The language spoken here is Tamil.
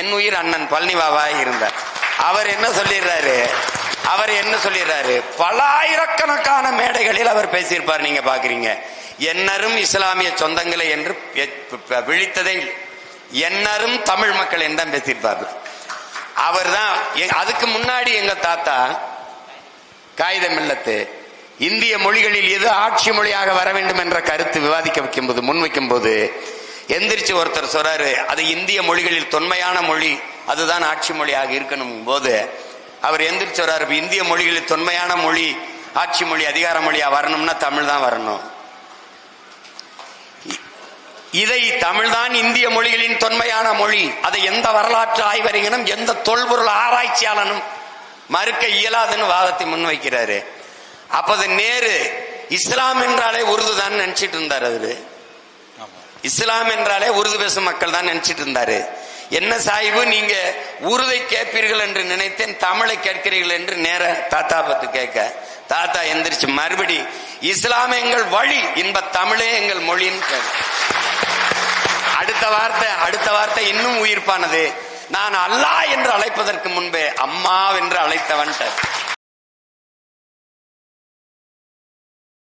என் உயிர் அண்ணன் பழனிபாபா இருந்தார். அவர் என்ன சொல்லிடுறாரு, பல ஆயிரக்கணக்கான மேடைகளில் அவர் பேசியிருப்பார். நீங்க பாக்குறீங்க, என்னரும் இஸ்லாமிய சொந்தங்களை என்று விழித்ததை என்னரும் தமிழ் மக்கள் என்றும் பேசியிருப்பார். அவர் தான். அதுக்கு முன்னாடி எங்க தாத்தா காகித மில்லத்து இந்திய மொழிகளில் எது ஆட்சி மொழியாக வர வேண்டும் என்ற கருத்து விவாதிக்க முன்வைக்கும் போது எந்திரிச்சு ஒருத்தர் சொல்றாரு, அது இந்திய மொழிகளில் தொன்மையான மொழி, அதுதான் ஆட்சி மொழியாக இருக்கணும் போது அவர் எந்திரிச்சு வர்றாரு, இந்திய மொழிகளில் தொன்மையான மொழி ஆட்சி மொழி அதிகார மொழியா வரணும்னா தமிழ் தான் வரணும். இதை தமிழ் தான் இந்திய மொழிகளின் தொன்மையான மொழி, அதை எந்த வரலாற்று ஆய்வறிஞனும் எந்த தொல்பொருள் ஆராய்ச்சியாளனும் மறுக்க இயலாதுன்னு வாதத்தை முன்வைக்கிறாரு. அப்போது நேரு இஸ்லாம் என்றாலே உருது தான் நினைச்சிட்டு இருந்தாரு. அவரு இஸ்லாம் என்றாலே உருது பேசும் மக்கள் தான் நினைச்சிட்டு இருந்தாரு. என்ன சாஹிபு, நீங்க உருதை கேட்பீர்கள் என்று நினைத்தேன், தமிழை கேட்கிறீர்கள் என்று நேர தாத்தா பத்து கேட்க, தாத்தா எந்திரிச்சு மறுபடி இஸ்லாம் எங்கள் வழி, இன்ப தமிழே எங்கள் மொழின்னு. அடுத்த வார்த்தை இன்னும் உயிர்ப்பானது, நான் அல்லாஹ் என்று அழைப்பதற்கு முன்பே அம்மா என்று அழைத்தவன்.